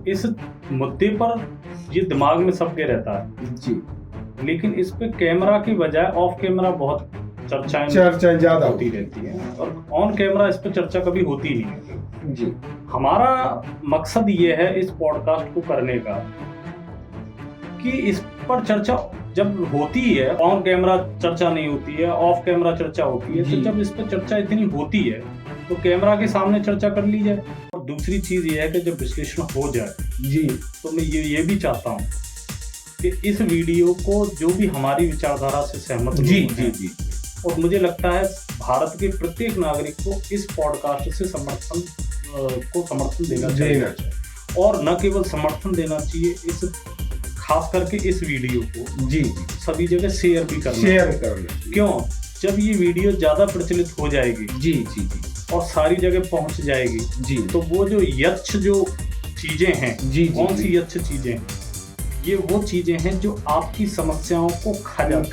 इस मुद्दे पर ये दिमाग में सबके रहता है जी, लेकिन इस पे कैमरा की बजाय ऑफ कैमरा बहुत चर्चाएं ज्यादा होती रहती हैं और ऑन कैमरा इस पे चर्चा कभी होती नहीं है। जी हमारा मकसद ये है इस पॉडकास्ट को करने का कि इस पर चर्चा जब होती है, ऑन कैमरा चर्चा नहीं होती है, ऑफ कैमरा चर्चा होती है, तो जब इस पर चर्चा इतनी होती है तो कैमरा के सामने चर्चा कर ली जाए। और दूसरी चीज ये है कि जब विश्लेषण हो जाए जी तो मैं ये भी चाहता हूँ कि इस वीडियो को जो भी हमारी विचारधारा से सहमत जी और मुझे लगता है भारत के प्रत्येक नागरिक को इस पॉडकास्ट से समर्थन देना चाहिए और न केवल समर्थन देना चाहिए, इस खास करके इस वीडियो को जी सभी जगह शेयर भी करना। क्यों? जब ये वीडियो ज्यादा प्रचलित हो जाएगी जी जी जी और सारी जगह पहुंच जाएगी जी तो वो जो चीजें हैं जी कौन सी यच्छ चीजें हैं, ये वो चीजें हैं जो आपकी समस्याओं को खा जाती।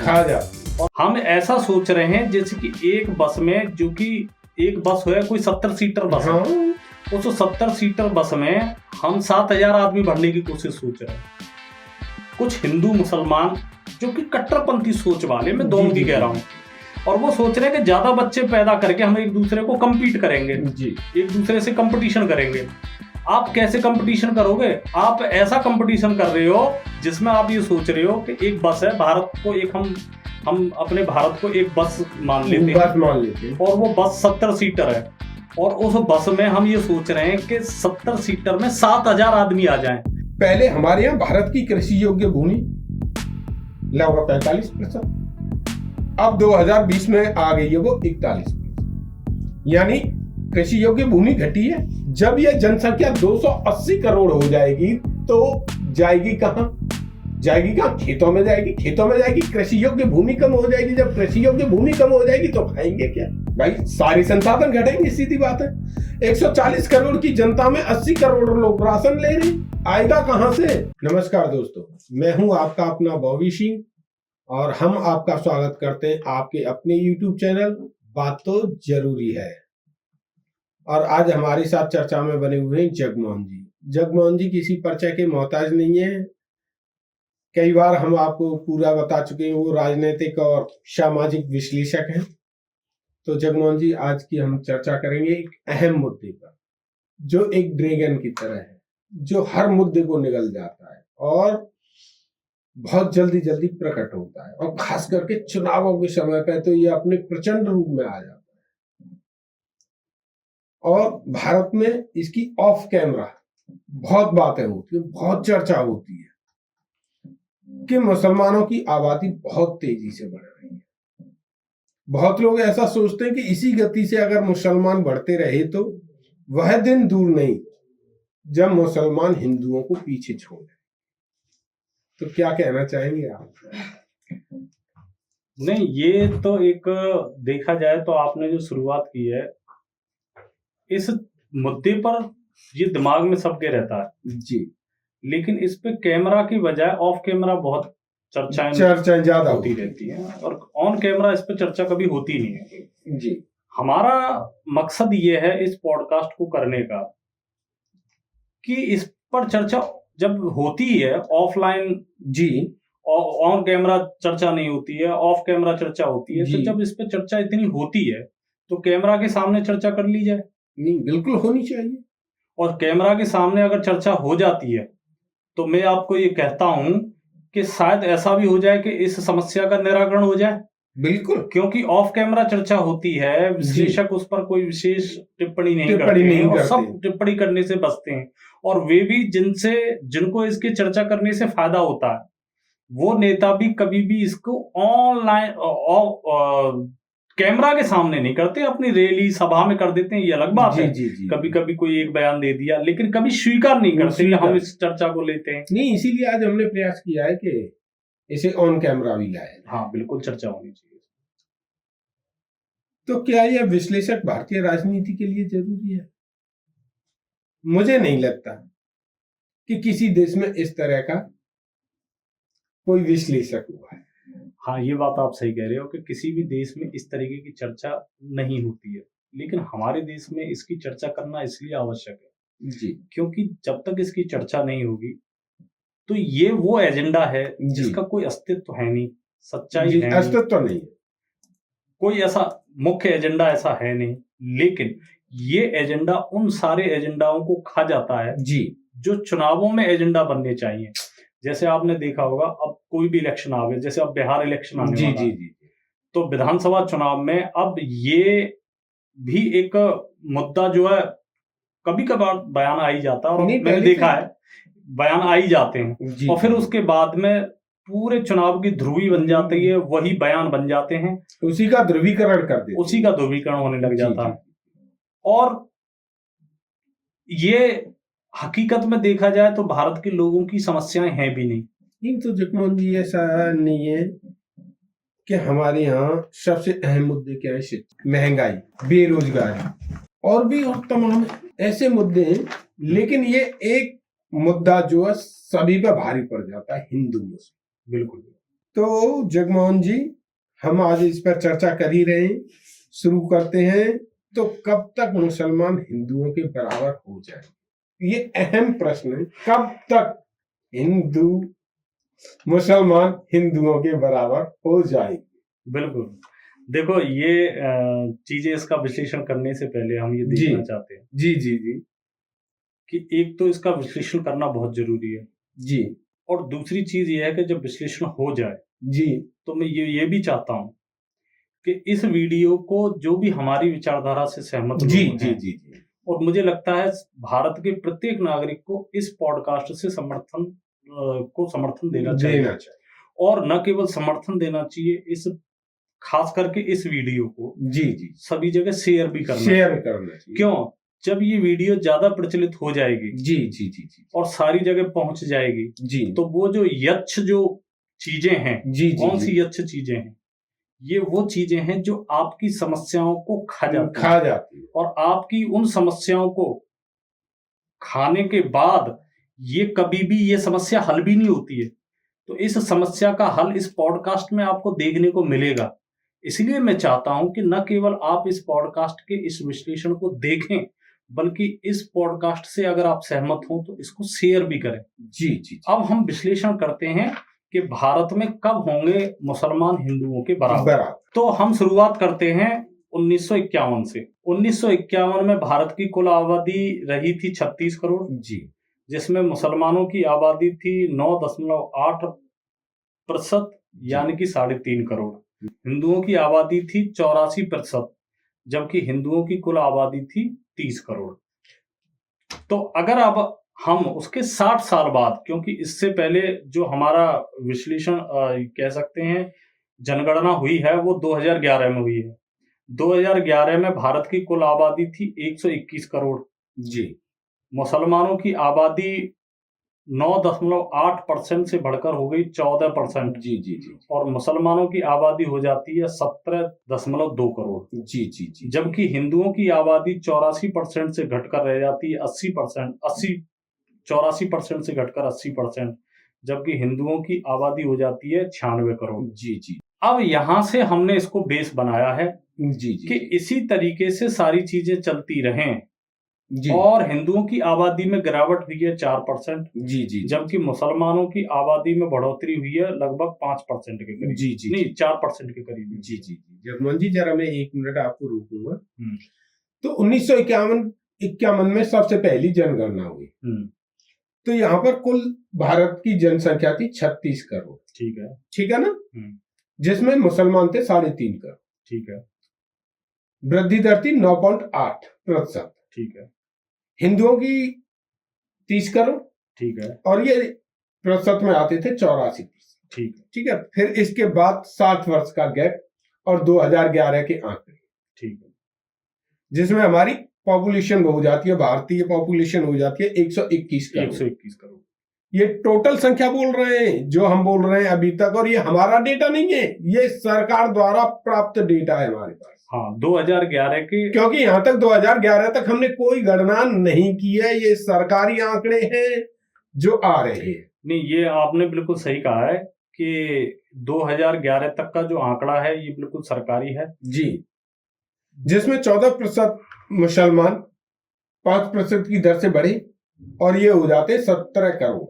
और हम ऐसा सोच रहे हैं जैसे कि एक बस में, जो कि एक बस है कोई 70 सीटर बस है, उस 70 सीटर बस में हम 7000 आदमी भरने की कोशिश सोच रहे हैं। कुछ हिंदू मुसलमान जो कि कट्टरपंथी सोच वाले, मैं दोनों की कह रहा हूँ, और वो सोच रहे हैं कि ज्यादा बच्चे पैदा करके हम एक दूसरे को कम्पीट करेंगे, एक दूसरे से कंपटीशन करेंगे। आप कैसे कंपटीशन करोगे? आप ऐसा कंपटीशन कर रहे हो जिसमें आप ये सोच रहे हो कि एक बस है, भारत को एक हम अपने भारत को एक बस मान लेते हैं और वो बस 70 सीटर है और उस बस में हम ये सोच रहे हैं कि 70 सीटर में 7000 आदमी आ जाएं। पहले हमारे यहाँ भारत की कृषि योग्य भूमि लगभग 45%, अब 2020 में आ गई है वो 41%, यानी कृषि योग्य भूमि घटी है। जब ये जनसंख्या 280 करोड़ हो जाएगी तो जाएगी कहाँ? खेतों में जाएगी। कृषि योग्य भूमि कम हो जाएगी। जब कृषि योग्य भूमि कम हो जाएगी तो खाएंगे क्या भाई? सारे संसाधन घटेंगे, सीधी बात है। 140 करोड़ की जनता में 80 करोड़ लोग राशन ले रहे, आएगा कहां से? नमस्कार दोस्तों, मैं हूं आपका अपना बॉबी सिंह और हम आपका स्वागत करते हैं आपके अपने YouTube चैनल बात तो जरूरी है। और आज हमारे साथ चर्चा में बने हुए हैं जगमोहन जी किसी परिचय के मोहताज नहीं है। कई बार हम आपको पूरा बता चुके हैं, वो राजनीतिक और सामाजिक विश्लेषक हैं। तो जगमोहन जी, आज की हम चर्चा करेंगे एक अहम मुद्दे पर, जो एक ड्रैगन की तरह है, जो हर मुद्दे को निगल जाता है और बहुत जल्दी प्रकट होता है, और खास करके चुनावों के समय पर तो ये अपने प्रचंड रूप में आ जाता है। और भारत में इसकी ऑफ कैमरा बहुत बातें होती है, बहुत चर्चा होती है कि मुसलमानों की आबादी बहुत तेजी से बढ़ रही है। बहुत लोग ऐसा सोचते हैं कि इसी गति से अगर मुसलमान बढ़ते रहे तो वह दिन दूर नहीं जब मुसलमान हिंदुओं को पीछे छोड़ दें। तो क्या कहना चाहेंगे आप? नहीं, ये तो एक देखा जाए तो आपने जो शुरुआत की है, इस मुद्दे पर ये दिमाग में सबके रहता है जी, लेकिन इस पे कैमरा की बजाय ऑफ कैमरा बहुत चर्चाएं ज्यादा होती रहती हैं और ऑन कैमरा इस पे चर्चा कभी होती नहीं है। जी, हमारा मकसद ये है इस पॉडकास्ट को करने का कि इस पर चर्चा जब होती है ऑफलाइन, जी, ऑन कैमरा चर्चा नहीं होती है, ऑफ कैमरा चर्चा होती है, तो जब इस पे चर्चा इतनी होती है तो कैमरा के सामने चर्चा कर ली जाए। नहीं, बिल्कुल होनी चाहिए। और कैमरा के सामने अगर चर्चा हो जाती है तो मैं आपको ये कहता हूं कि शायद ऐसा भी हो जाए कि इस समस्या का निराकरण हो जाए। बिल्कुल, क्योंकि ऑफ कैमरा चर्चा होती है, विश्लेषक उस पर कोई विशेष टिप्पणी नहीं करते और सब टिप्पणी करने से बचते हैं, और वे भी जिनको इसकी चर्चा करने से फायदा होता है, वो नेता भी कभी भी इसको ऑनलाइन कैमरा के सामने नहीं करते, अपनी रैली सभा में कर देते हैं, ये अलग बात है। कभी कभी कोई एक बयान दे दिया, लेकिन कभी स्वीकार नहीं करते कि हम इस चर्चा को लेते हैं। नहीं, इसीलिए आज हमने प्रयास किया है कि इसे ऑन कैमरा भी लाए। हाँ, बिल्कुल चर्चा होनी चाहिए। तो क्या यह विश्लेषक भारतीय राजनीति के लिए जरूरी है? मुझे नहीं लगता कि किसी देश में इस तरह का कोई विश्लेषक हुआ है। हाँ, ये बात आप सही कह रहे हो कि किसी भी देश में इस तरीके की चर्चा नहीं होती है, लेकिन हमारे देश में इसकी चर्चा करना इसलिए आवश्यक है जी, क्योंकि जब तक इसकी चर्चा नहीं होगी तो ये वो एजेंडा है जिसका कोई अस्तित्व है नहीं, सच्चाई है नहीं, अस्तित्व नहीं है, कोई ऐसा मुख्य एजेंडा ऐसा है नहीं। लेकिन ये एजेंडा उन सारे एजेंडाओं को खा जाता है जी, जो चुनावों में एजेंडा बनने चाहिए। जैसे आपने देखा होगा, अब कोई भी इलेक्शन आवे, जैसे अब बिहार इलेक्शन आने जी, वाला जी, है, जी, तो विधानसभा चुनाव में अब ये भी एक मुद्दा जो है कभी कभार बयान आ ही जाता है, और मैंने देखा है बयान आ ही जाते हैं, और फिर उसके बाद में पूरे चुनाव की ध्रुवी बन जाती है, वही बयान बन जाते हैं, उसी का ध्रुवीकरण कर देते हैं, उसी का ध्रुवीकरण होने लग जाता है। और ये हकीकत में देखा जाए तो भारत के लोगों की समस्याएं हैं भी नहीं। तो जगमोहन जी ऐसा नहीं है कि हमारे यहाँ सबसे अहम मुद्दे क्या है? महंगाई, बेरोजगारी और भी और तमाम ऐसे मुद्दे हैं, लेकिन ये एक मुद्दा जो है सभी पर भारी पड़ जाता है, हिंदू मुस्लिम। बिल्कुल। तो जगमोहन जी, हम आज इस पर चर्चा कर ही रहे हैं, शुरू करते हैं। तो कब तक मुसलमान हिंदुओं के बराबर हो जाए, ये अहम प्रश्न है। कब तक हिंदू मुसलमान हिंदुओं के बराबर हो जाएंगे? बिल्कुल। देखो, ये चीजें, इसका विश्लेषण करने से पहले हम ये देखना चाहते हैं जी जी जी कि एक तो इसका विश्लेषण करना बहुत जरूरी है जी, और दूसरी चीज ये है कि जब विश्लेषण हो जाए जी, तो मैं ये भी चाहता हूं कि इस वीडियो को जो भी हमारी विचारधारा से सहमत जी लोग जी हैं, जी, और मुझे लगता है भारत के प्रत्येक नागरिक को इस पॉडकास्ट से समर्थन देना चाहिए। और न केवल समर्थन देना चाहिए, इस खास करके इस वीडियो को जी जी सभी जगह शेयर भी करना चाहिए। क्यों? जब ये वीडियो ज्यादा प्रचलित हो जाएगी जी जी जी जी और सारी जगह पहुंच जाएगी जी, तो वो जो यच्छ जो चीजें हैं, कौन सी यच्छ चीजें हैं, ये वो चीजें हैं जो आपकी समस्याओं को खा जाती है, और आपकी उन समस्याओं को खाने के बाद ये कभी भी ये समस्या हल भी नहीं होती है। तो इस समस्या का हल इस पॉडकास्ट में आपको देखने को मिलेगा। इसलिए मैं चाहता हूं कि न केवल आप इस पॉडकास्ट के इस विश्लेषण को देखें, बल्कि इस पॉडकास्ट से अगर आप सहमत हो तो इसको शेयर भी करें। जी जी। अब हम विश्लेषण करते हैं कि भारत में कब होंगे मुसलमान हिंदुओं के बराबर। तो हम शुरुआत करते हैं 1951 से। 1951 में भारत की कुल आबादी रही थी 36 करोड़ जी, जिसमें मुसलमानों की आबादी थी 9.8%, यानी कि 3.5 करोड़। हिंदुओं की आबादी थी 84%, जबकि हिंदुओं की कुल आबादी थी 30 करोड़। तो अगर अब हम उसके 60 साल बाद, क्योंकि इससे पहले जो हमारा विश्लेषण कह सकते हैं जनगणना हुई है वो 2011 में हुई है। 2011 में भारत की कुल आबादी थी 121 करोड़ जी, मुसलमानों की आबादी 9.8% से बढ़कर हो गई 14%। जी जी जी, और मुसलमानों की आबादी हो जाती है 17.2 करोड़। जी जी जी, जबकि हिंदुओं की आबादी 84% से घटकर रह जाती है 84% से घटकर 80%, जबकि हिंदुओं की आबादी हो जाती है 96 करोड़। जी जी। अब यहां से हमने इसको बेस बनाया है जी जी, कि इसी तरीके से सारी चीजें चलती रहें जी, और हिंदुओं की आबादी में गिरावट हुई है 4%, जी जी, जबकि मुसलमानों की आबादी में बढ़ोतरी हुई है लगभग 5% के करीब। जी जी, नहीं, 4% के करीब। जी जी। जगमोहन जी, जरा मैं 1 मिनट आपको रोकूंगा। तो 1951 में सबसे पहली जनगणना हुई। तो यहाँ पर कुल भारत की जनसंख्या थी 36 करोड़। ठीक है ना? जिसमें मुसलमान थे 3.5 करोड़। ठीक है। वृद्धि दर थी 9.8%। ठीक है। हिंदुओं की 30 करोड़। ठीक है। और ये प्रतिशत में आते थे 84%। ठीक है। ठीक है। फिर इसके बाद 60 वर्ष का गैप और 2011 के आंकड़े। ठीक है। जिसमें हमारी पॉपुलेशन हो जाती है, भारतीय पॉपुलेशन हो जाती है 121 करोड़। ये टोटल संख्या बोल रहे हैं, जो हम बोल रहे हैं अभी तक, और ये हमारा डेटा नहीं है, ये सरकार द्वारा प्राप्त डेटा है हमारे पास। हाँ, 2011 के, क्योंकि यहाँ तक 2011 तक हमने कोई गणना नहीं की है, ये सरकारी आंकड़े हैं जो आ रहे हैं। नहीं, ये आपने बिल्कुल सही कहा है कि 2011 तक का जो आंकड़ा है ये बिल्कुल सरकारी है। जी, जिसमें 14% मुसलमान 5% की दर से बढ़े और ये हो जाते 17 करोड़।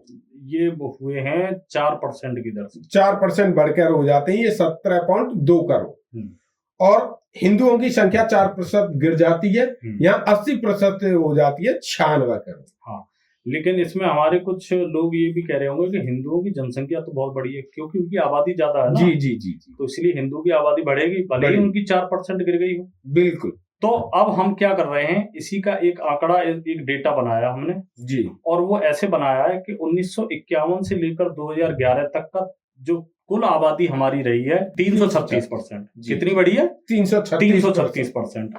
ये हुए हैं 4% की दर से, 4% बढ़कर हो जाते हैं ये 17.2 करोड़। और हिंदुओं की संख्या 4% गिर जाती है, यहाँ 80% हो जाती है 96 करोड़। हाँ, लेकिन इसमें हमारे कुछ लोग ये भी कह रहे होंगे कि हिंदुओं की जनसंख्या तो बहुत बड़ी है, क्योंकि उनकी आबादी ज्यादा है ना। जी जी जी जी। तो इसलिए हिंदुओं की आबादी बढ़ेगी, भले ही उनकी 4% गिर गई हो। बिल्कुल। तो अब हम क्या कर रहे हैं, इसी का एक आंकड़ा, एक डेटा बनाया हमने जी, और वो ऐसे बनाया है कि 1951 से लेकर 2011 तक का जो कुल आबादी हमारी रही है 336%। कितनी बढ़ी है? 336%।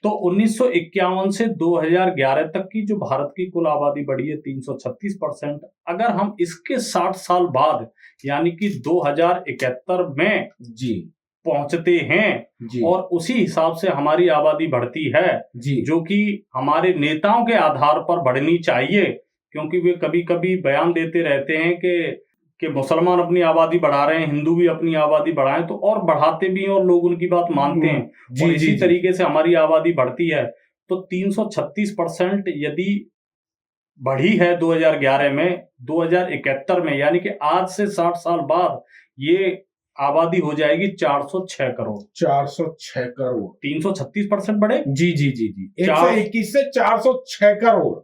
तो 1951 से 2011 तक की जो भारत की कुल आबादी बढ़ी है 336%। अगर हम इसके 60 साल बाद यानी कि 2071 में जी पहुंचते हैं जी, और उसी हिसाब से हमारी आबादी बढ़ती है जी, जो कि हमारे नेताओं के आधार पर बढ़नी चाहिए, क्योंकि वे कभी कभी बयान देते रहते हैं कि मुसलमान अपनी आबादी बढ़ा रहे हैं, हिंदू भी अपनी आबादी बढ़ाएं, तो और बढ़ाते भी हैं और लोग उनकी बात मानते हैं। और इसी तरीके से हमारी आबादी बढ़ती है। तो 336% यदि बढ़ी है 2011 में, 2071 में यानी कि आज से 60 साल बाद ये आबादी हो जाएगी 406 करोड़। 406 करोड़, 336% बढ़े। जी जी जी जी, 121 से 406 करोड़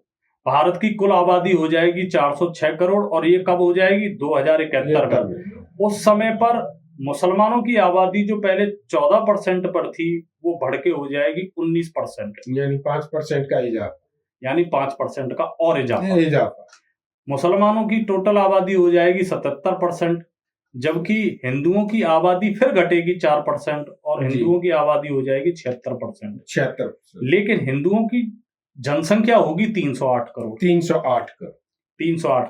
भारत की कुल आबादी हो जाएगी 406 करोड़। और ये कब हो जाएगी? 2071 में। उस समय पर मुसलमानों की आबादी जो पहले 14% पर थी वो बढ़ के हो जाएगी 19%, यानी 5% का इजाफा, यानी 5% का और इजाफा। मुसलमानों की टोटल आबादी हो जाएगी 77%, जबकि हिंदुओं की आबादी फिर घटेगी 4% और हिंदुओं की आबादी हो जाएगी 76%। 76%। लेकिन हिंदुओं की जनसंख्या होगी 308 करोड़। 308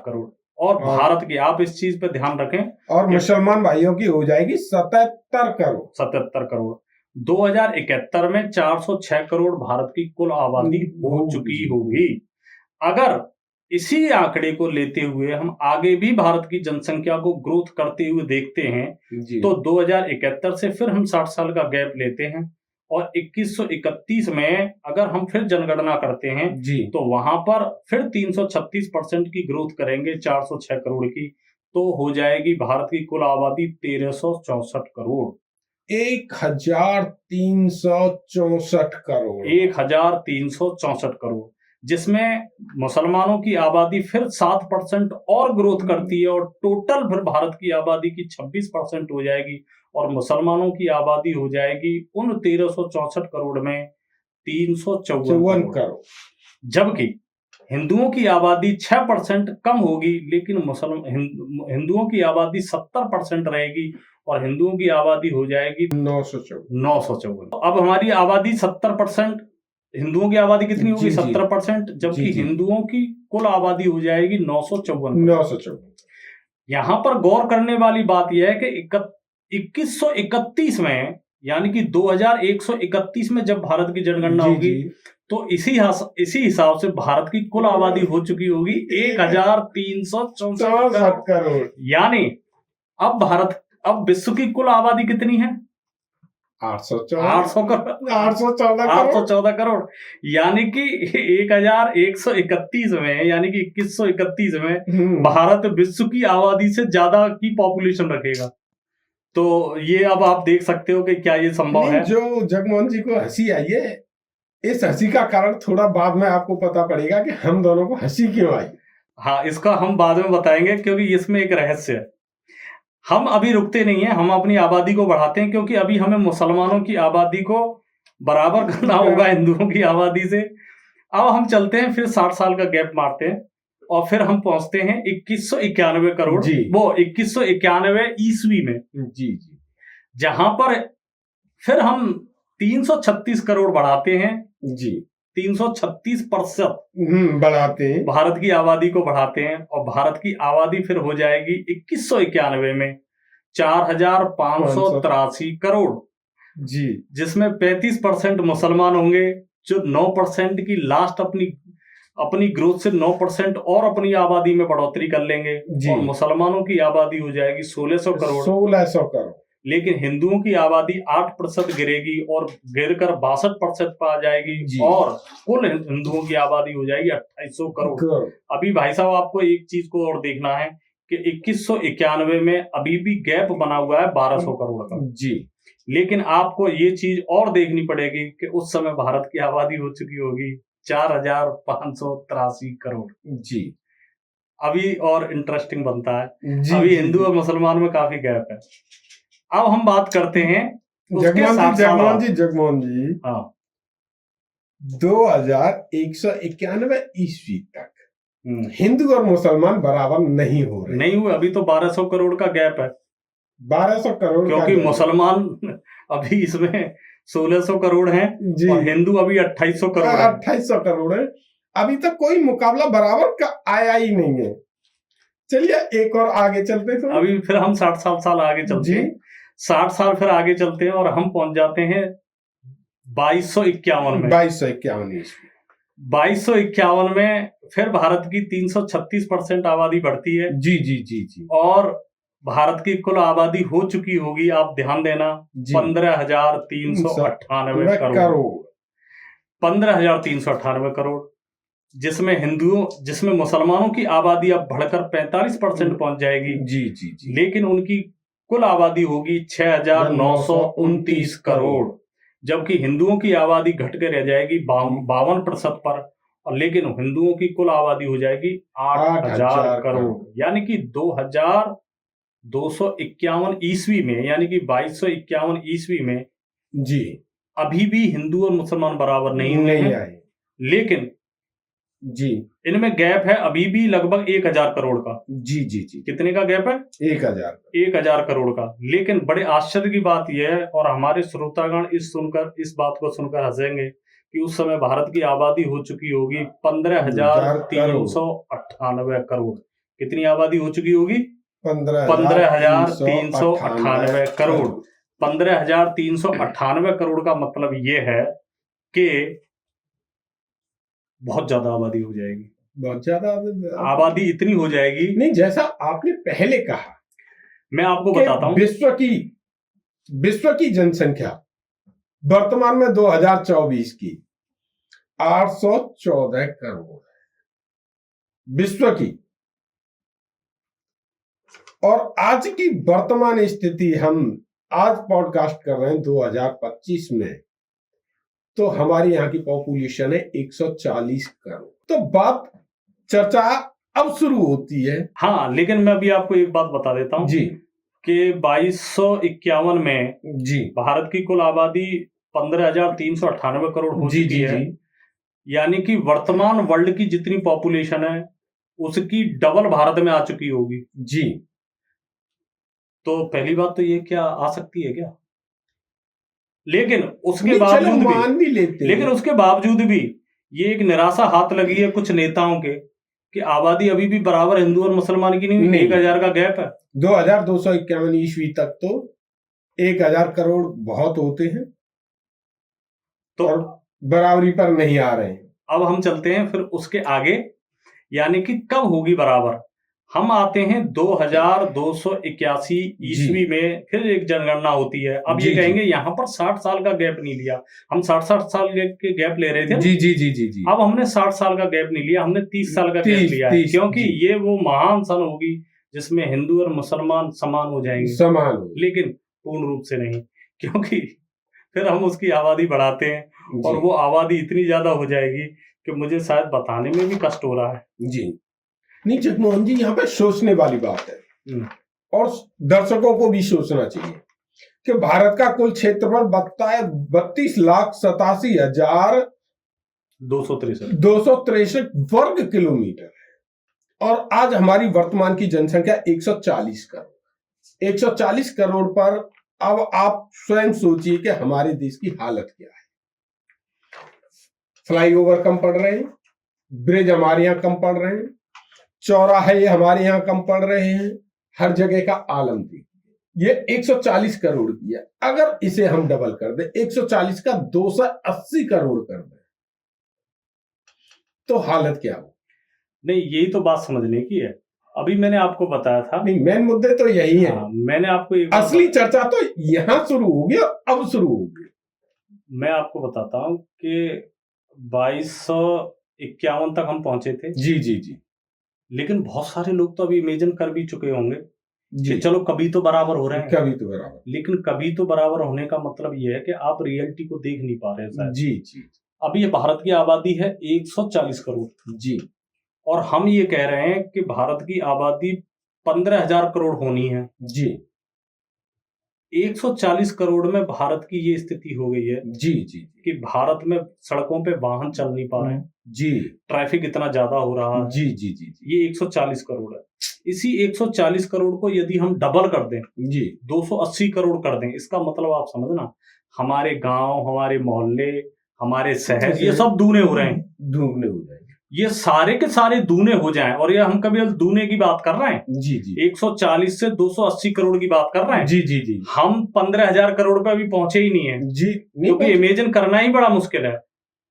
करोड़। और भारत की, आप इस चीज पे ध्यान रखें, और मुसलमान भाइयों की हो जाएगी 77 करोड़। 77 करोड़। 2071 में 406 करोड़ भारत की कुल आबादी हो चुकी होगी। अगर इसी आंकड़े को लेते हुए हम आगे भी भारत की जनसंख्या को ग्रोथ करते हुए देखते हैं तो 2071 से फिर हम 60 साल का गैप लेते हैं और 2131 में अगर हम फिर जनगणना करते हैं तो वहां पर फिर 336% की ग्रोथ करेंगे 406 करोड़ की, तो हो जाएगी भारत की कुल आबादी 1364 करोड़। 1364 करोड़। 1364 करोड़, जिसमें मुसलमानों की आबादी फिर 7% और ग्रोथ करती है और टोटल फिर भारत की आबादी की 26% हो जाएगी और मुसलमानों की आबादी हो जाएगी उन 1364 करोड़ में 354 करोड़। जबकि हिंदुओं की आबादी 6% कम होगी, लेकिन हिंदुओं की आबादी 70% रहेगी और हिंदुओं की आबादी हो जाएगी 954। अब हमारी आबादी 70%, हिंदुओं की आबादी कितनी होगी? 70%, जबकि हिंदुओं की कुल आबादी हो जाएगी 954। यहां पर गौर करने वाली बात यह है कि 2131 में यानी कि 2131 में जब भारत की जनगणना होगी तो इसी हिसाब से भारत की कुल आबादी हो चुकी होगी 1364 करोड़। यानी अब विश्व की कुल आबादी कितनी है? 814 करोड़। यानी कि 1131 में यानी कि 2131 में भारत विश्व की आबादी से ज्यादा की पॉपुलेशन रखेगा। तो ये अब आप देख सकते हो कि क्या ये संभव है। जो जगमोहन जी को हंसी आई है, इस हंसी का कारण थोड़ा बाद में आपको पता पड़ेगा कि हम दोनों को हंसी क्यों आई। हाँ, इसका हम बाद में बताएंगे क्योंकि इसमें एक रहस्य है। हम अभी रुकते नहीं है, हम अपनी आबादी को बढ़ाते हैं क्योंकि अभी हमें मुसलमानों की आबादी को बराबर करना होगा हिंदुओं की आबादी से। अब हम चलते हैं, फिर 60 साल का गैप मारते हैं और फिर हम पहुंचते हैं 2191 करोड़, वो 2191 ईस्वी में, जहां पर फिर हम 336 करोड़ बढ़ाते हैं। 336% बढ़ाते हैं, भारत की आबादी को बढ़ाते हैं और भारत की आबादी फिर हो जाएगी 2191 में 4583 करोड़, जिसमें 35% मुसलमान होंगे जो 9% की लास्ट अपनी ग्रोथ से 9% और अपनी आबादी में बढ़ोतरी कर लेंगे और मुसलमानों की आबादी हो जाएगी 1600 करोड़। लेकिन हिंदुओं की आबादी 8% गिरेगी और गिरकर 62% पर आ जाएगी और कुल हिंदुओं की आबादी हो जाएगी 2800 करोड़। अभी भाई साहब आपको एक चीज को और देखना है कि 2191 में अभी भी गैप बना हुआ है 1200 करोड़ का जी। लेकिन आपको ये चीज और देखनी पड़ेगी कि उस समय भारत की आबादी हो चुकी होगी 4583 करोड़ जी। अभी और इंटरेस्टिंग बनता है अभी हिंदू और मुसलमान में काफी गैप है। अब हम बात करते हैं जगमोहन जी हाँ 2191 ईस्वी तक हिंदू और मुसलमान बराबर नहीं हो रहे, नहीं हुए। अभी तो 1200 करोड़ का गैप है, 1200 करोड़, क्योंकि मुसलमान अभी इसमें 1600 करोड़ हैं और हिंदू अभी 2800 करोड़ है। 2800 करोड़ है। अभी तक कोई मुकाबला बराबर का आया ही नहीं है। चलिए एक और आगे चलते हैं। अभी फिर हम 60 साल आगे चलते हैं, 60 साल फिर आगे चलते हैं और हम पहुंच जाते हैं 2251 में। 2251 में फिर भारत की 336% आबादी बढ़ती है। जी जी जी जी। और भारत की कुल आबादी हो चुकी होगी, आप ध्यान देना, 15,398 करोड़। 15,398 करोड़, जिसमें मुसलमानों की आबादी अब बढ़कर 45% पहुंच जाएगी। जी जी जी। लेकिन उनकी कुल आबादी होगी 6,929 करोड़, जबकि हिंदुओं की आबादी घट के रह जाएगी 52% पर, और लेकिन हिंदुओं की कुल आबादी हो जाएगी 8,000 करोड़। यानी कि 2251 ईस्वी में, यानी कि 2251 ईस्वी में जी अभी भी हिंदू और मुसलमान बराबर नहीं हुए हैं, लेकिन जी इनमें गैप है अभी भी लगभग 1000 करोड़ का। जी जी जी। कितने का गैप है? 1000 करोड़ का। लेकिन बड़े आश्चर्य की बात यह है, और हमारे श्रोतागण इस बात को सुनकर हंसेंगे, कि उस समय भारत की आबादी हो चुकी होगी 15,398 करोड़। कितनी आबादी हो चुकी होगी? 15,398 करोड़। 15,398 करोड़ का मतलब ये है कि बहुत ज्यादा आबादी हो जाएगी, बहुत ज्यादा आबादी इतनी हो जाएगी। नहीं, जैसा आपने पहले कहा, मैं आपको बताता हूं, विश्व की जनसंख्या वर्तमान में 2024 की 814 करोड़ विश्व की, और आज की वर्तमान स्थिति, हम आज पॉडकास्ट कर रहे हैं 2025 में, तो हमारी यहाँ की पॉपुलेशन है 140 करोड़। तो बात चर्चा अब शुरू होती है। हाँ, लेकिन मैं अभी आपको एक बात बता देता हूं जी, कि 2251 में जी भारत की कुल आबादी 15,398 करोड़ हो चुकी है। यानी कि वर्तमान वर्ल्ड की जितनी पॉपुलेशन है उसकी डबल भारत में आ चुकी होगी। जी। तो पहली बात तो ये क्या आ सकती है क्या? लेकिन उसके बावजूद भी ये एक निराशा हाथ लगी है कुछ नेताओं के, कि आबादी अभी भी बराबर हिंदू और मुसलमान की नहीं, 1000 का गैप है। 2251 ईस्वी तक तो 1000 करोड़ बहुत होते हैं, तो और बराबरी पर नहीं आ रहे हैं। अब हम चलते हैं फिर उसके आगे, यानी कि कब होगी बराबर। हम आते हैं 2281 ईस्वी में, फिर एक जनगणना होती है। अब ये कहेंगे यहाँ पर 60 साल का गैप नहीं लिया, हम 60 साल के गैप ले रहे थे। जी जी जी जी जी। अब हमने 60 साल का गैप नहीं लिया, हमने 30 साल का गैप लिया है, क्योंकि ये वो महान सन होगी जिसमें हिंदू और मुसलमान समान हो जाएंगे। लेकिन पूर्ण रूप से नहीं, क्योंकि फिर हम उसकी आबादी बढ़ाते हैं और वो आबादी इतनी ज्यादा हो जाएगी कि मुझे शायद बताने में भी कष्ट हो रहा है। जी नहीं जगमोहन जी, यहाँ पे सोचने वाली बात है, और दर्शकों को भी सोचना चाहिए कि भारत का कुल क्षेत्रफल बनता है 32,87,263 वर्ग किलोमीटर, और आज हमारी वर्तमान की जनसंख्या 140 करोड़। 140 करोड़ पर अब आप स्वयं सोचिए कि हमारे देश की हालत क्या है। फ्लाईओवर कम पड़ रहे हैं, ब्रिज हमारे यहाँ कम पड़ रहे हैं, चौराहे हमारे यहाँ कम पड़ रहे हैं, हर जगह का आलम देखिए। ये 140 करोड़ की है। अगर इसे हम डबल कर दें, 140 का 280 करोड़ कर दें, तो हालत क्या हो? नहीं, यही तो बात समझने की है। अभी मैंने आपको बताया था, नहीं मेन मुद्दे तो यही है। मैंने आपको एक असली चर्चा तो यहाँ शुरू होगी और अब शुरू होगी। मैं आपको बताता हूँ कि 2251 तक हम पहुंचे थे। जी जी जी। लेकिन बहुत सारे लोग तो अभी इमेजिन कर भी चुके होंगे जी, कि चलो कभी तो बराबर हो रहे हैं, कभी तो बराबर। लेकिन कभी तो बराबर होने का मतलब ये है कि आप रियलिटी को देख नहीं पा रहे हैं शायद। जी जी। अभी ये भारत की आबादी है 140 करोड़ जी, और हम ये कह रहे हैं कि भारत की आबादी 15,000 करोड़ होनी है। जी 140 करोड़ में भारत की ये स्थिति हो गई है जी जी कि भारत में सड़कों पे वाहन चल नहीं पा रहे हैं, जी, ट्रैफिक इतना ज्यादा हो रहा है। जी जी जी जी। ये 140 करोड़ है। इसी 140 करोड़ को यदि हम डबल कर दें, जी 280 करोड़ कर दें, इसका मतलब आप समझना हमारे गांव, हमारे मोहल्ले, हमारे शहर, ये सब दूने हो रहे हैं। दूने हो जाएंगे। ये सारे के सारे दूने हो जाएं, और ये हम कभी दूने की बात कर रहे हैं। जी जी। 140 से 280 करोड़ की बात कर रहे हैं। जी जी जी। हम 15,000 करोड़ पे अभी पहुंचे ही नहीं है जी, क्योंकि इमेजिन करना ही बड़ा मुश्किल है।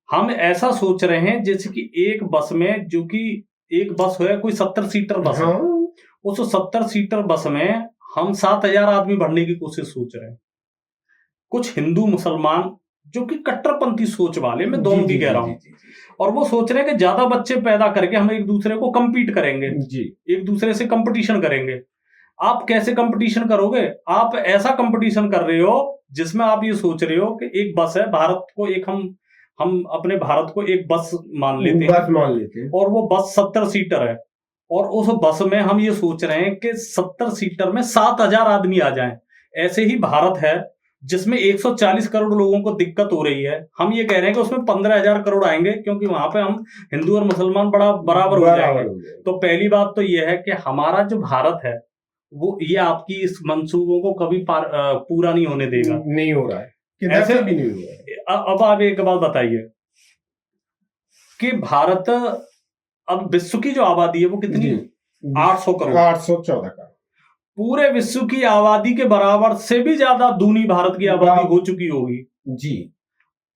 हम ऐसा सोच रहे हैं जैसे कि एक बस में, जो कि एक बस है कोई 70 सीटर बस है, उस 70 सीटर बस में हम 7,000 आदमी भरने की कोशिश सोच रहे हैं। कुछ हिंदू मुसलमान जो कि कट्टरपंथी सोच वाले, मैं दोनों की कह रहा हूं, और वो सोच रहे हैं कि ज्यादा बच्चे पैदा करके हम एक दूसरे को compete करेंगे, एक दूसरे से कंपटीशन करेंगे। आप कैसे कंपटीशन करोगे? आप ऐसा कंपटीशन कर रहे हो जिसमें आप ये सोच रहे हो कि एक बस है, भारत को एक हम अपने भारत को एक बस मान लेते हैं, और वो बस 70 सीटर है, और उस बस में हम ये सोच रहे हैं कि 70 सीटर में 7,000 आदमी आ जाएं। ऐसे ही भारत है जिसमें 140 करोड़ लोगों को दिक्कत हो रही है, हम ये कह रहे हैं कि उसमें 15,000 करोड़ आएंगे क्योंकि वहां पे हम हिंदू और मुसलमान बराबर हो जाएंगे। तो पहली बात तो ये है कि हमारा जो भारत है वो ये आपकी इस मंसूबों को कभी पूरा नहीं होने देगा। नहीं हो रहा है, ऐसे भी नहीं हो रहा है। अब आप एक बात बताइए कि भारत अब विश्व की जो आबादी है वो कितनी है? 800 करोड़, 814 करोड़। पूरे विश्व की आबादी के बराबर से भी ज्यादा दूनी भारत की आबादी हो चुकी होगी। जी,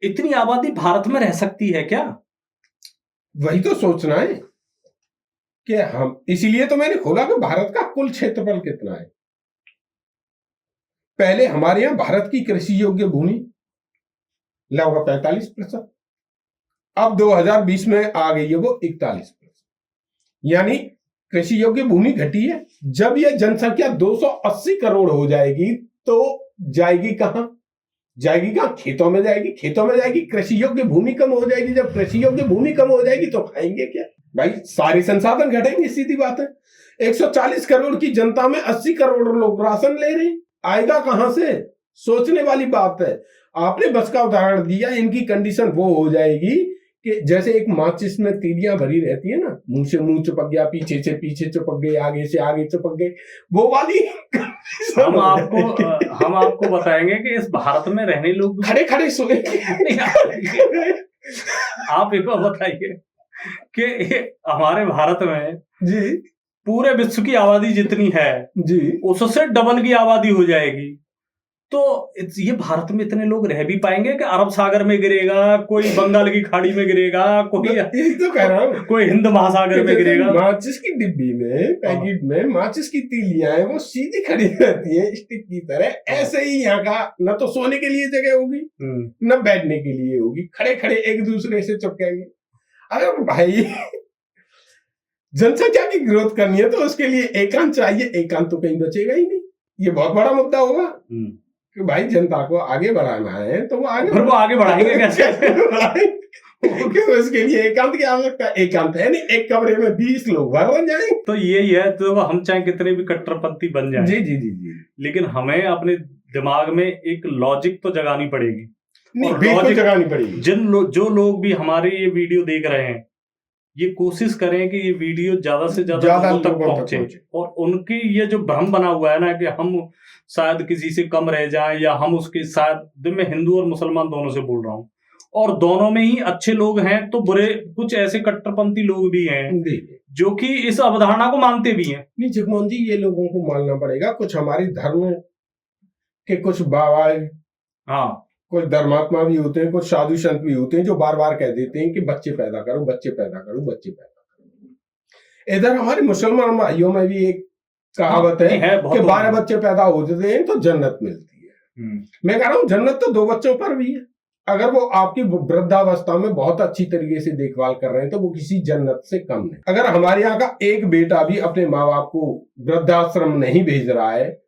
इतनी आबादी भारत में रह सकती है क्या? वही तो सोचना है कि हम, इसीलिए तो मैंने खोला कि भारत का कुल क्षेत्रफल कितना है। पहले हमारे यहां भारत की कृषि योग्य भूमि लगभग 45%, अब 2020 में आ गई है वो 41%, यानी कृषि योग्य भूमि घटी है। जब यह जनसंख्या 280 करोड़ हो जाएगी तो जाएगी कहां? जाएगी कहां? खेतों में जाएगी। खेतों में जाएगी, कृषि योग्य भूमि कम हो जाएगी। जब कृषि योग्य भूमि कम हो जाएगी तो खाएंगे क्या भाई? सारे संसाधन घटेंगे, सीधी बात है। 140 करोड़ की जनता में 80 करोड़ लोग राशन ले रहे हैं, आएगा कहां से? सोचने वाली बात है। आपने बस का उदाहरण दिया, इनकी कंडीशन वो हो जाएगी कि जैसे एक माचिस में तीलियां भरी रहती है ना, मुंह से मुंह चिपक गया, पीछे से पीछे चिपक गई, आगे से आगे चिपक गई, वो वाली हम आपको बताएंगे कि इस भारत में रहने लोग खड़े खड़े सोए। आप एक बार बताइए कि हमारे भारत में जी पूरे विश्व की आबादी जितनी है जी, उससे डबल की आबादी हो जाएगी। तो ये भारत में इतने लोग रह भी पाएंगे कि अरब सागर में गिरेगा, कोई बंगाल की खाड़ी में गिरेगा, कोई यही तो कह रहा हूँ, कोई हिंद महासागर में गिरेगा। माचिस की डिब्बी में, पैकेट में माचिस की तीलियां हैं, वो सीधी खड़ी रहती है स्टिक की तरह। ऐसे ही यहाँ का न तो सोने के लिए जगह होगी न बैठने के लिए होगी, खड़े खड़े एक दूसरे से चिपकेंगे। अरे भाई जनसंख्या की ग्रोथ करनी है तो उसके लिए एकांत चाहिए, एकांत तो कहीं बचेगा ही नहीं। ये बहुत बड़ा मुद्दा होगा कि भाई जनता को आगे बढ़ाना है तो वो आगे बढ़ाएंगे कैसे? उसके लिए एकांत की आवश्यकता। एकांत है नहीं, एक कमरे में 20 लोग भर बन जाएंगे। तो यही है, तो हम चाहे कितने भी कट्टरपंथी बन जाएं, जी जी जी जी, लेकिन हमें अपने दिमाग में एक लॉजिक तो जगानी पड़ेगी। लॉजिक जगानी पड़ेगी। जो लोग भी हमारे ये वीडियो देख रहे हैं, ये कोशिश करें कि ये वीडियो ज्यादा से ज्यादा लोगों तक पहुंचे, और उनकी ये जो भ्रम बना हुआ है ना कि हम शायद किसी से कम रह जाएं, या हम उसके शायद, मैं हिंदू और मुसलमान दोनों से बोल रहा हूँ, और दोनों में ही अच्छे लोग हैं तो बुरे कुछ ऐसे कट्टरपंथी लोग भी हैं जो कि इस अवधारणा को मानते भी हैं। नहीं जगमोहन जी, ये लोगों को मानना पड़ेगा। कुछ हमारे धर्म के कुछ बाबा, हाँ, कुछ धर्मात्मा भी होते हैं, कुछ साधु संत भी होते हैं जो बार बार कह देते हैं कि बच्चे पैदा करो, बच्चे पैदा करो, बच्चे पैदा करो। इधर हमारे मुसलमान भाइयों में भी एक कहावत है कि 12 बच्चे पैदा होते हैं तो जन्नत मिलती है। मैं कह रहा हूँ जन्नत तो 2 बच्चों पर भी है। अगर वो आपकी वृद्धावस्था में बहुत अच्छी तरीके से देखभाल कर रहे हैं तो वो किसी जन्नत से कम नहीं। अगर हमारे यहाँ का एक बेटा भी अपने माँ बाप को वृद्धाश्रम नहीं भेज रहा है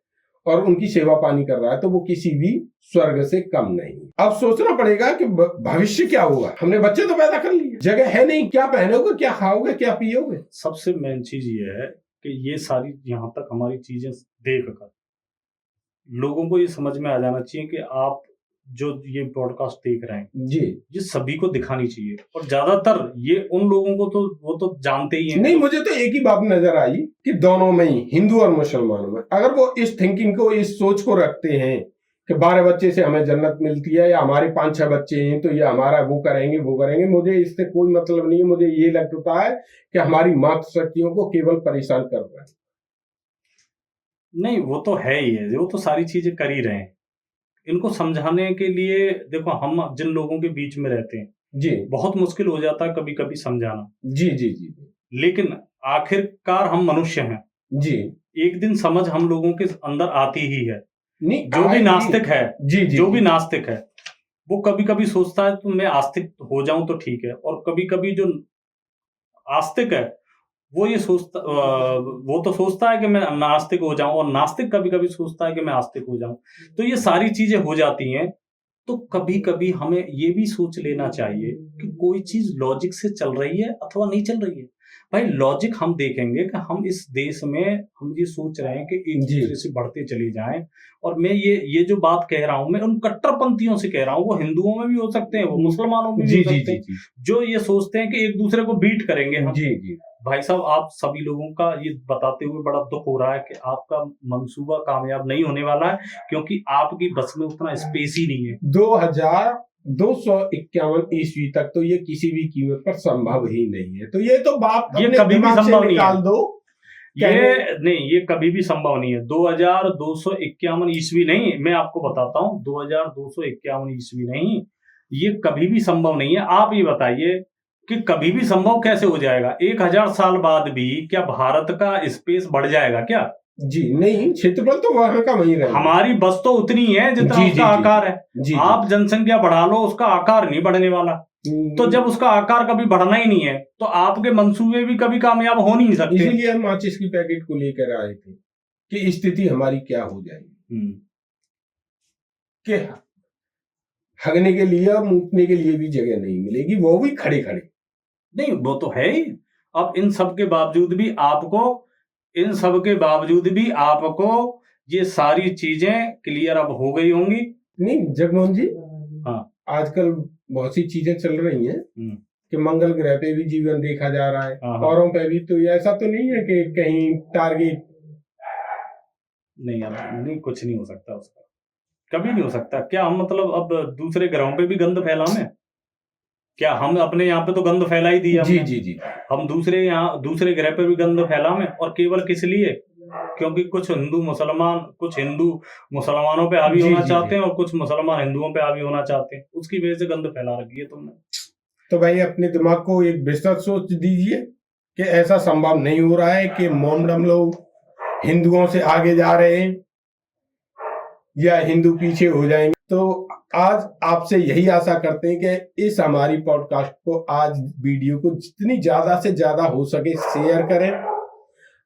और उनकी सेवा पानी कर रहा है तो वो किसी भी स्वर्ग से कम नहीं। अब सोचना पड़ेगा कि भविष्य क्या होगा। हमने बच्चे तो पैदा कर लिए, जगह है नहीं, क्या पहनोगे, क्या खाओगे, क्या पियोगे। सबसे मेन चीज ये है कि ये सारी यहाँ तक हमारी चीजें देखकर लोगों को ये समझ में आ जाना चाहिए कि आप जो ये पॉडकास्ट देख रहे हैं जी, ये सभी को दिखानी चाहिए। और ज्यादातर ये उन लोगों को तो वो तो जानते ही हैं। नहीं, मुझे तो एक ही बात नजर आई कि दोनों में ही, हिंदू और मुसलमानों में, अगर वो इस थिंकिंग को, इस सोच को रखते हैं कि 12 बच्चे से हमें जन्नत मिलती है या हमारे 5-6 बच्चे हैं तो ये हमारा वो करेंगे, मुझे इससे कोई मतलब नहीं है। मुझे ये लगता है कि हमारी मातृशक्तियों को केवल परेशान कर रहा है। नहीं, वो तो है ही है, वो तो सारी चीजें कर ही रहे हैं। इनको समझाने के लिए देखो, हम जिन लोगों के बीच में रहते हैं जी, बहुत मुश्किल हो जाता है कभी कभी समझाना। जी जी जी, लेकिन आखिरकार हम मनुष्य हैं जी, एक दिन समझ हम लोगों के अंदर आती ही है। नहीं, जो भी नास्तिक है, जी, जी, जो भी नास्तिक है वो कभी कभी सोचता है तो मैं आस्तिक हो जाऊं तो ठीक है, और कभी कभी जो आस्तिक है वो ये सोचता, वो तो सोचता है कि मैं नास्तिक हो जाऊं, और नास्तिक कभी कभी सोचता है कि मैं आस्तिक हो जाऊं। तो ये सारी चीजें हो जाती हैं। तो कभी कभी हमें ये भी सोच लेना चाहिए कि कोई चीज लॉजिक से चल रही है अथवा नहीं चल रही है। भाई लॉजिक हम देखेंगे कि हम इस देश में हम ये सोच रहे हैं कि एक दूसरे से बढ़ते चले जाएं। और मैं ये जो बात कह रहा हूं मैं उन कट्टरपंथियों से कह रहा हूं, वो हिंदुओं में भी हो सकते हैं, वो मुसलमानों में भी हो सकते हैं, जो ये सोचते हैं कि एक दूसरे को बीट करेंगे हम। भाई साहब, आप सभी लोगों का ये बताते हुए बड़ा दुख हो रहा है कि आपका मंसूबा कामयाब नहीं होने वाला है, क्योंकि आपकी बस में उतना स्पेस ही नहीं है। 2251 ईस्वी तक तो ये किसी भी कीमत पर संभव ही नहीं है। तो ये तो बात ये कभी भी संभव नहीं है। दो ये कभी भी संभव नहीं है। 2251 ईस्वी नहीं, मैं आपको बताता हूँ, 2251 ईस्वी नहीं, ये कभी भी संभव नहीं है। आप ये बताइए कि कभी भी संभव कैसे हो जाएगा? 1000 साल बाद भी क्या भारत का स्पेस बढ़ जाएगा क्या? जी नहीं, क्षेत्रफल तो वहां का वही रहेगा। हमारी बस तो उतनी है जितना उसका आकार है। आप जनसंख्या बढ़ा लो, उसका आकार नहीं बढ़ने वाला। तो जब उसका आकार कभी बढ़ना ही नहीं है तो आपके मंसूबे भी कभी कामयाब हो नहीं सकते। इसीलिए हम माचिस की पैकेट को लेकर आए थे कि स्थिति हमारी क्या हो जाएगी, कि हगने के लिए और मूतने के लिए भी जगह नहीं मिलेगी, वो भी खड़े खड़े। नहीं, वो तो है ही। अब इन सब के बावजूद भी आपको ये सारी चीजें क्लियर अब हो गई होंगी। नहीं जगमोहन जी, हाँ, आजकल बहुत सी चीजें चल रही हैं कि मंगल ग्रह पे भी जीवन देखा जा रहा है, औरों पे भी। तो ऐसा तो नहीं है कि कहीं टारगेट नहीं, कुछ नहीं हो सकता उसका, कभी नहीं हो सकता। क्या हम मतलब अब दूसरे ग्रहों पे भी गंद फैलाने? क्या हम अपने यहाँ पे तो गंद फैला ही दिया? जी जी जी, हम दूसरे ग्रह पे भी गंद फैलावे, और केवल किस लिए? क्योंकि कुछ हिंदू मुसलमानों पे हावी होना चाहते हैं और कुछ मुसलमान हिंदुओं पे हावी होना चाहते हैं। उसकी वजह से गंद फैला रखी है तुमने। तो भाई अपने दिमाग को एक विस्तृत सोच दीजिए कि ऐसा संभव नहीं हो रहा है कि मोमडम लोग हिंदुओं से आगे जा रहे हैं या हिंदू पीछे हो जाएंगे। तो आज आपसे यही आशा करते हैं कि इस हमारी पॉडकास्ट को, आज वीडियो को जितनी ज्यादा से ज्यादा हो सके शेयर करें,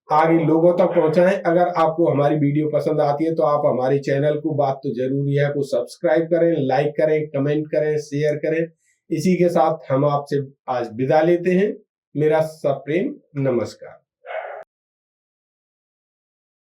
आगे लोगों तक पहुंचाएं। अगर आपको हमारी वीडियो पसंद आती है तो आप हमारे चैनल को, बात तो जरूरी है, को सब्सक्राइब करें, लाइक करें, कमेंट करें, शेयर करें। इसी के साथ हम आपसे आज विदा लेते हैं। मेरा सप्रेम नमस्कार।